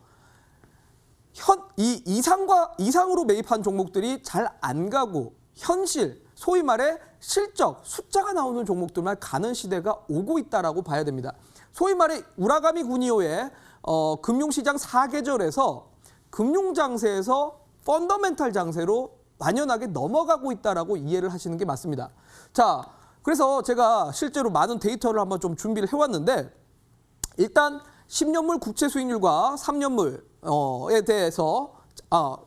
이상으로 매입한 종목들이 잘 안 가고 현실, 소위 말해 실적, 숫자가 나오는 종목들만 가는 시대가 오고 있다라고 봐야 됩니다. 소위 말해 우라가미 구니오의 금융시장 4계절에서 금융장세에서 펀더멘탈 장세로 완연하게 넘어가고 있다라고 이해를 하시는 게 맞습니다. 자, 그래서 제가 실제로 많은 데이터를 한번 좀 준비를 해왔는데 일단 10년물 국채 수익률과 3년물에 대해서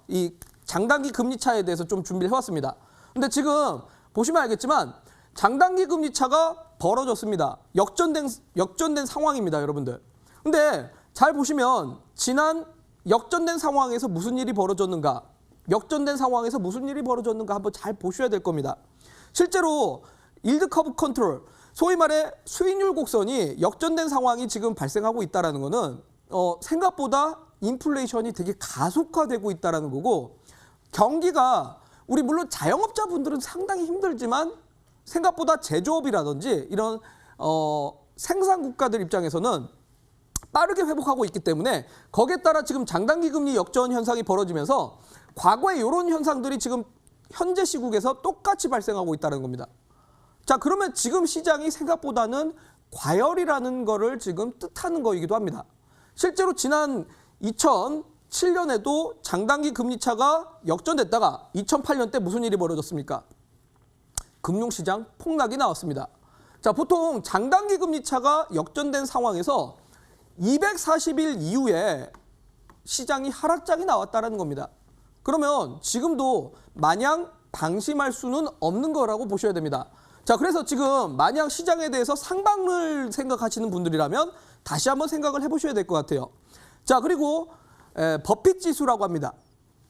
이 장단기 금리 차에 대해서 좀 준비를 해왔습니다. 근데 지금 보시면 알겠지만 장단기 금리 차가 벌어졌습니다. 역전된 상황입니다, 여러분들. 근데 잘 보시면 지난 역전된 상황에서 무슨 일이 벌어졌는가? 역전된 상황에서 무슨 일이 벌어졌는가 한번 잘 보셔야 될 겁니다. 실제로 일드 커브 컨트롤, 소위 말해 수익률 곡선이 역전된 상황이 지금 발생하고 있다는 것은 생각보다 인플레이션이 되게 가속화되고 있다는 거고 경기가 우리 물론 자영업자분들은 상당히 힘들지만 생각보다 제조업이라든지 이런 생산 국가들 입장에서는 빠르게 회복하고 있기 때문에 거기에 따라 지금 장단기 금리 역전 현상이 벌어지면서 과거에 이런 현상들이 지금 현재 시국에서 똑같이 발생하고 있다는 겁니다. 자, 그러면 지금 시장이 생각보다는 과열이라는 거를 지금 뜻하는 거이기도 합니다. 실제로 지난 2007년에도 장단기 금리 차가 역전됐다가 2008년 때 무슨 일이 벌어졌습니까? 금융시장 폭락이 나왔습니다. 자, 보통 장단기 금리 차가 역전된 상황에서 240일 이후에 시장이 하락장이 나왔다는 겁니다. 그러면 지금도 마냥 방심할 수는 없는 거라고 보셔야 됩니다. 자, 그래서 지금 만약 시장에 대해서 상방을 생각하시는 분들이라면 다시 한번 생각을 해보셔야 될 것 같아요. 자, 그리고 버핏 지수라고 합니다.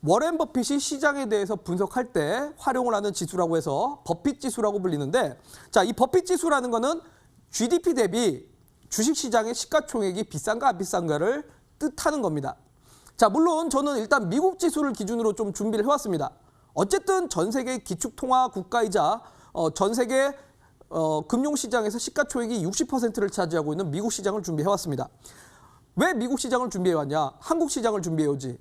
워렌 버핏이 시장에 대해서 분석할 때 활용을 하는 지수라고 해서 버핏 지수라고 불리는데, 자, 이 버핏 지수라는 거는 GDP 대비 주식시장의 시가총액이 비싼가 안 비싼가를 뜻하는 겁니다. 자, 물론 저는 일단 미국 지수를 기준으로 좀 준비를 해왔습니다. 어쨌든 전 세계 기축통화 국가이자 전 세계 금융시장에서 시가총액이 60%를 차지하고 있는 미국 시장을 준비해왔습니다. 왜 미국 시장을 준비해왔냐? 한국 시장을 준비해오지.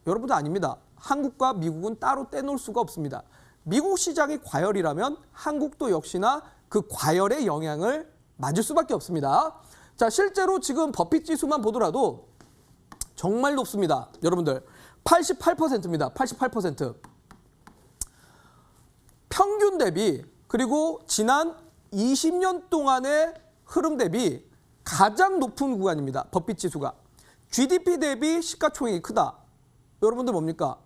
여러분들 아닙니다. 한국과 미국은 따로 떼놓을 수가 없습니다. 미국 시장이 과열이라면 한국도 역시나 그 과열의 영향을 맞을 수밖에 없습니다. 자, 실제로 지금 버핏 지수만 보더라도 정말 높습니다. 여러분들 88%입니다. 88%. 평균 대비 그리고 지난 20년 동안의 흐름 대비 가장 높은 구간입니다. 법빛 지수가. GDP 대비 시가총액이 크다. 여러분들 뭡니까?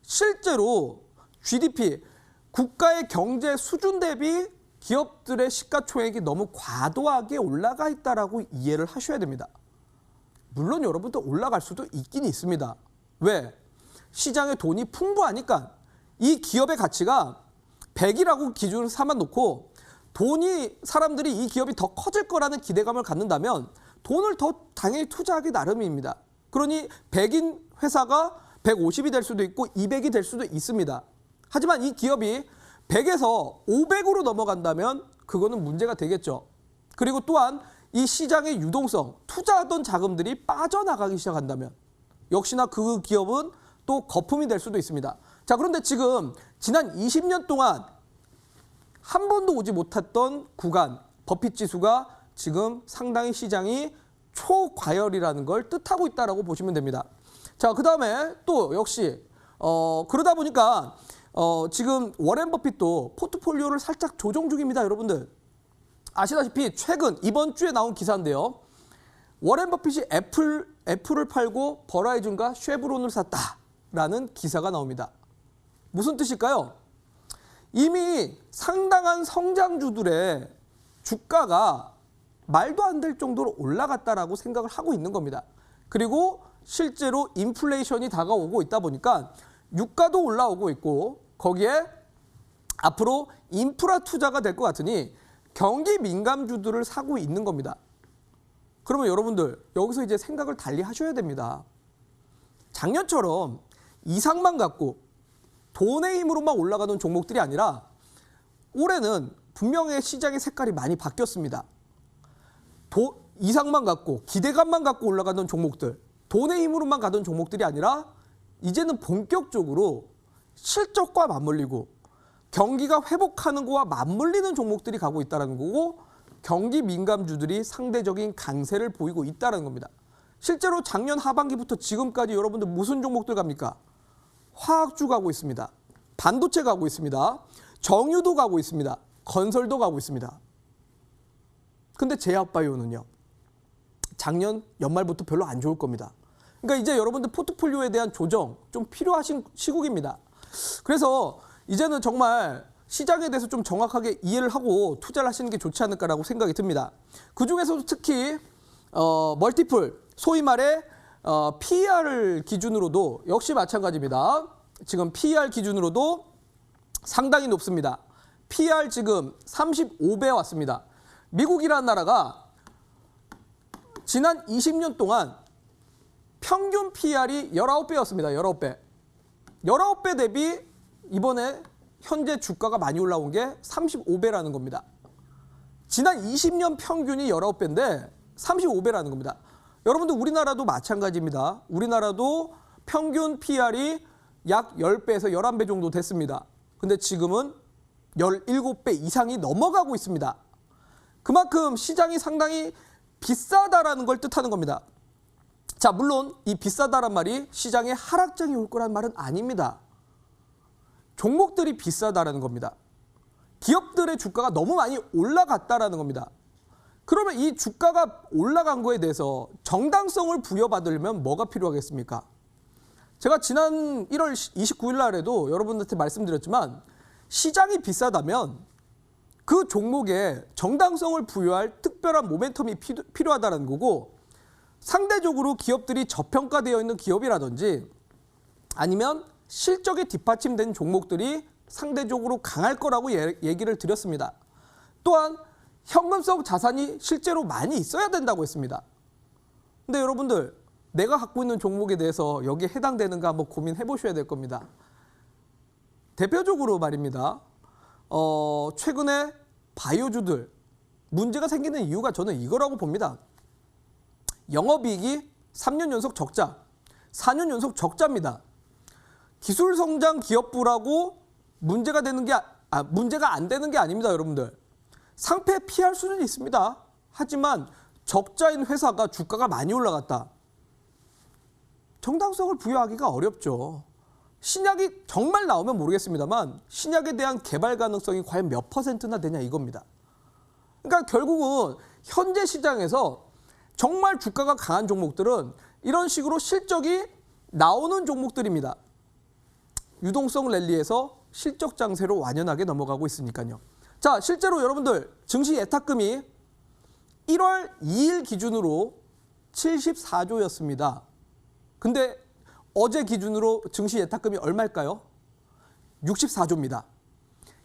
실제로 GDP, 국가의 경제 수준 대비 기업들의 시가총액이 너무 과도하게 올라가 있다라고 이해를 하셔야 됩니다. 물론 여러분도 올라갈 수도 있긴 있습니다. 왜? 시장에 돈이 풍부하니까 이 기업의 가치가 100이라고 기준을 삼아 놓고 돈이 사람들이 이 기업이 더 커질 거라는 기대감을 갖는다면 돈을 더 당연히 투자하기 나름입니다. 그러니 100인 회사가 150이 될 수도 있고 200이 될 수도 있습니다. 하지만 이 기업이 100에서 500으로 넘어간다면 그거는 문제가 되겠죠. 그리고 또한 이 시장의 유동성, 투자하던 자금들이 빠져나가기 시작한다면 역시나 그 기업은 또 거품이 될 수도 있습니다. 자, 그런데 지금 지난 20년 동안 한 번도 오지 못했던 구간, 버핏 지수가 지금 상당히 시장이 초과열이라는 걸 뜻하고 있다라고 보시면 됩니다. 자, 그다음에 또 역시 그러다 보니까 지금 워렌 버핏도 포트폴리오를 살짝 조정 중입니다, 여러분들. 아시다시피 최근 이번 주에 나온 기사인데요. 워렌 버핏이 애플을 팔고 버라이즌과 쉐브론을 샀다라는 기사가 나옵니다. 무슨 뜻일까요? 이미 상당한 성장주들의 주가가 말도 안 될 정도로 올라갔다라고 생각을 하고 있는 겁니다. 그리고 실제로 인플레이션이 다가오고 있다 보니까 유가도 올라오고 있고 거기에 앞으로 인프라 투자가 될 것 같으니 경기 민감주들을 사고 있는 겁니다. 그러면 여러분들 여기서 이제 생각을 달리 하셔야 됩니다. 작년처럼 이상만 갖고 돈의 힘으로만 올라가는 종목들이 아니라 올해는 분명히 시장의 색깔이 많이 바뀌었습니다. 이상만 갖고 기대감만 갖고 올라가던 종목들, 돈의 힘으로만 가던 종목들이 아니라 이제는 본격적으로 실적과 맞물리고 경기가 회복하는 거와 맞물리는 종목들이 가고 있다는 거고 경기 민감주들이 상대적인 강세를 보이고 있다는 겁니다. 실제로 작년 하반기부터 지금까지 여러분들 무슨 종목들 갑니까? 화학주 가고 있습니다. 반도체 가고 있습니다. 정유도 가고 있습니다. 건설도 가고 있습니다. 근데 제약바이오는요. 작년 연말부터 별로 안 좋을 겁니다. 그러니까 이제 여러분들 포트폴리오에 대한 조정 좀 필요하신 시국입니다. 그래서 이제는 정말 시장에 대해서 좀 정확하게 이해를 하고 투자를 하시는 게 좋지 않을까라고 생각이 듭니다. 그중에서도 특히 멀티플, 소위 말해 PER 기준으로도 역시 마찬가지입니다. 지금 PER 기준으로도 상당히 높습니다. PER 지금 35배 왔습니다. 미국이라는 나라가 지난 20년 동안 평균 PER이 19배였습니다. 19배. 19배 대비 이번에 현재 주가가 많이 올라온 게 35배라는 겁니다. 지난 20년 평균이 19배인데 35배라는 겁니다. 여러분들 우리나라도 마찬가지입니다. 우리나라도 평균 PER이 약 10배에서 11배 정도 됐습니다. 근데 지금은 17배 이상이 넘어가고 있습니다. 그만큼 시장이 상당히 비싸다라는 걸 뜻하는 겁니다. 자, 물론 이 비싸다란 말이 시장에 하락장이 올 거란 말은 아닙니다. 종목들이 비싸다라는 겁니다. 기업들의 주가가 너무 많이 올라갔다라는 겁니다. 그러면 이 주가가 올라간 거에 대해서 정당성을 부여받으려면 뭐가 필요하겠습니까? 제가 지난 1월 29일 날에도 여러분들한테 말씀드렸지만 시장이 비싸다면 그 종목에 정당성을 부여할 특별한 모멘텀이 필요하다는 거고 상대적으로 기업들이 저평가되어 있는 기업이라든지 아니면 실적에 뒷받침된 종목들이 상대적으로 강할 거라고 얘기를 드렸습니다. 또한 현금성 자산이 실제로 많이 있어야 된다고 했습니다. 근데 여러분들 내가 갖고 있는 종목에 대해서 여기에 해당되는가 한번 고민해 보셔야 될 겁니다. 대표적으로 말입니다. 최근에 바이오주들 문제가 생기는 이유가 저는 이거라고 봅니다. 영업이익이 3년 연속 적자, 4년 연속 적자입니다. 기술성장 기업부라고 문제가 안 되는 게 아닙니다, 여러분들. 상패 피할 수는 있습니다. 하지만 적자인 회사가 주가가 많이 올라갔다. 정당성을 부여하기가 어렵죠. 신약이 정말 나오면 모르겠습니다만 신약에 대한 개발 가능성이 과연 몇 %나 되냐 이겁니다. 그러니까 결국은 현재 시장에서 정말 주가가 강한 종목들은 이런 식으로 실적이 나오는 종목들입니다. 유동성 랠리에서 실적 장세로 완연하게 넘어가고 있으니까요. 자, 실제로 여러분들 증시 예탁금이 1월 2일 기준으로 74조였습니다. 근데 어제 기준으로 증시 예탁금이 얼마일까요? 64조입니다.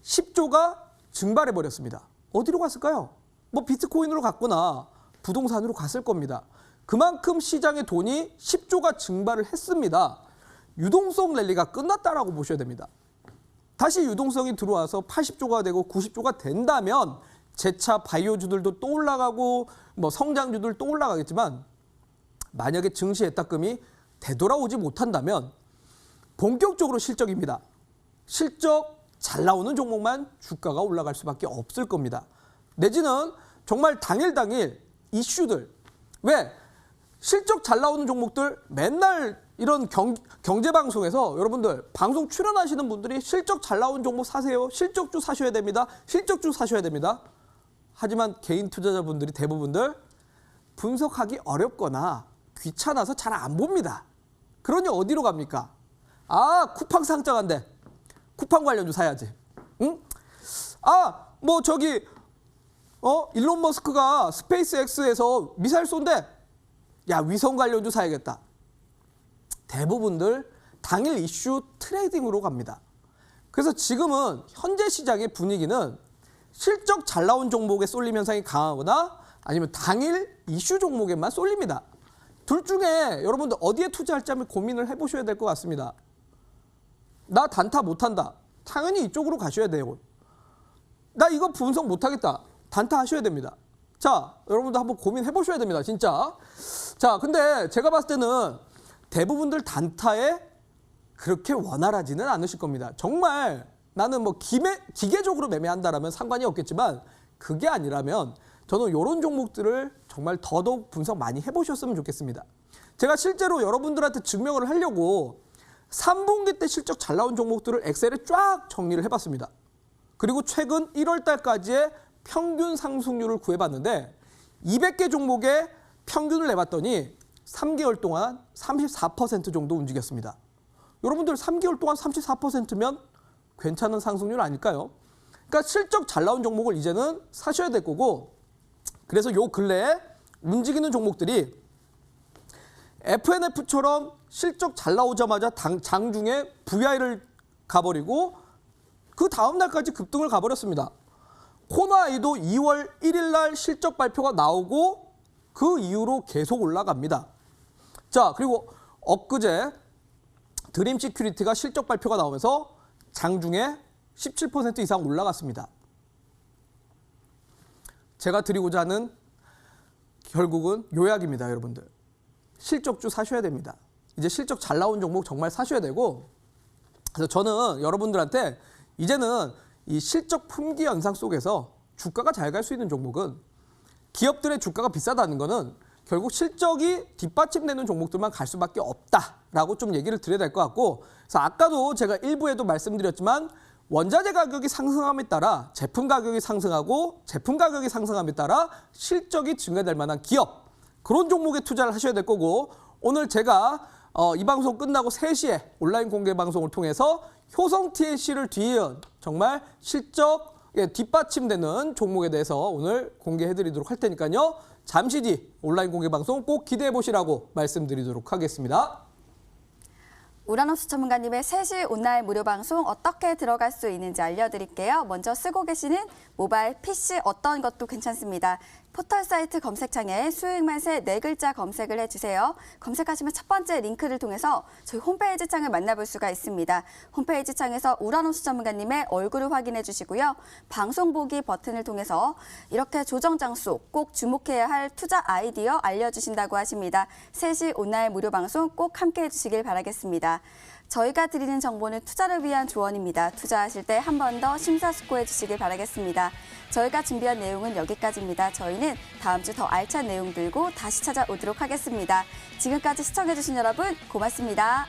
10조가 증발해 버렸습니다. 어디로 갔을까요? 뭐 비트코인으로 갔거나 부동산으로 갔을 겁니다. 그만큼 시장의 돈이 10조가 증발을 했습니다. 유동성 랠리가 끝났다라고 보셔야 됩니다. 다시 유동성이 들어와서 80조가 되고 90조가 된다면 재차 바이오주들도 또 올라가고 뭐 성장주들 또 올라가겠지만 만약에 증시 예탁금이 되돌아오지 못한다면 본격적으로 실적입니다. 실적 잘 나오는 종목만 주가가 올라갈 수밖에 없을 겁니다. 내지는 정말 당일 이슈들. 왜? 실적 잘 나오는 종목들 맨날 이런 경제방송에서 여러분들 방송 출연하시는 분들이 실적 잘 나오는 종목 사세요. 실적주 사셔야 됩니다. 실적주 사셔야 됩니다. 하지만 개인 투자자분들이 대부분들 분석하기 어렵거나 귀찮아서 잘 안 봅니다. 그러니 어디로 갑니까? 아, 쿠팡 상장한대. 쿠팡 관련주 사야지. 응? 아, 뭐 저기 일론 머스크가 스페이스X에서 미사일 쏜대. 야, 위성 관련주 사야겠다. 대부분들 당일 이슈 트레이딩으로 갑니다. 그래서 지금은 현재 시장의 분위기는 실적 잘 나온 종목에 쏠림 현상이 강하거나 아니면 당일 이슈 종목에만 쏠립니다. 둘 중에 여러분들 어디에 투자할지 한번 고민을 해보셔야 될 것 같습니다. 나 단타 못한다. 당연히 이쪽으로 가셔야 돼요. 나 이거 분석 못하겠다. 단타 하셔야 됩니다. 자, 여러분들 한번 고민해보셔야 됩니다. 진짜. 자, 근데 제가 봤을 때는 대부분들 단타에 그렇게 원활하지는 않으실 겁니다. 정말 나는 뭐 기계적으로 매매한다라면 상관이 없겠지만 그게 아니라면 저는 이런 종목들을 정말 더더욱 분석 많이 해보셨으면 좋겠습니다. 제가 실제로 여러분들한테 증명을 하려고 3분기 때 실적 잘 나온 종목들을 엑셀에 쫙 정리를 해봤습니다. 그리고 최근 1월 달까지의 평균 상승률을 구해봤는데 200개 종목의 평균을 내봤더니 3개월 동안 34% 정도 움직였습니다. 여러분들 3개월 동안 34%면 괜찮은 상승률 아닐까요? 그러니까 실적 잘 나온 종목을 이제는 사셔야 될 거고, 그래서 요 근래에 움직이는 종목들이 FNF처럼 실적 잘 나오자마자 장중에 VI를 가버리고 그 다음 날까지 급등을 가버렸습니다. 코나아이도 2월 1일 날 실적 발표가 나오고 그 이후로 계속 올라갑니다. 자, 그리고 엊그제 드림시큐리티가 실적 발표가 나오면서 장중에 17% 이상 올라갔습니다. 제가 드리고자 하는 결국은 요약입니다, 여러분들. 실적주 사셔야 됩니다. 이제 실적 잘 나온 종목 정말 사셔야 되고, 그래서 저는 여러분들한테 이제는 이 실적 품귀 현상 속에서 주가가 잘 갈 수 있는 종목은, 기업들의 주가가 비싸다는 거는 결국 실적이 뒷받침되는 종목들만 갈 수밖에 없다라고 좀 얘기를 드려야 될 것 같고, 그래서 아까도 제가 일부에도 말씀드렸지만 원자재 가격이 상승함에 따라 제품 가격이 상승하고 제품 가격이 상승함에 따라 실적이 증가될 만한 기업, 그런 종목에 투자를 하셔야 될 거고, 오늘 제가 이 방송 끝나고 3시에 온라인 공개 방송을 통해서 효성 TLC를 뒤이은 정말 실적에 뒷받침되는 종목에 대해서 오늘 공개해드리도록 할 테니까요. 잠시 뒤 온라인 공개 방송 꼭 기대해 보시라고 말씀드리도록 하겠습니다. 우라노스 전문가님의 3시 온라인 무료 방송 어떻게 들어갈 수 있는지 알려드릴게요. 먼저 쓰고 계시는 모바일 PC 어떤 것도 괜찮습니다. 포털 사이트 검색창에 수익만세 4글자 검색을 해주세요. 검색하시면 첫 번째 링크를 통해서 저희 홈페이지 창을 만나볼 수가 있습니다. 홈페이지 창에서 우라노스 전문가님의 얼굴을 확인해 주시고요. 방송 보기 버튼을 통해서 이렇게 조정 장소, 꼭 주목해야 할 투자 아이디어 알려주신다고 하십니다. 3시 온라인 무료 방송 꼭 함께해 주시길 바라겠습니다. 저희가 드리는 정보는 투자를 위한 조언입니다. 투자하실 때 한 번 더 심사숙고해 주시길 바라겠습니다. 저희가 준비한 내용은 여기까지입니다. 저희는 다음 주 더 알찬 내용 들고 다시 찾아오도록 하겠습니다. 지금까지 시청해 주신 여러분 고맙습니다.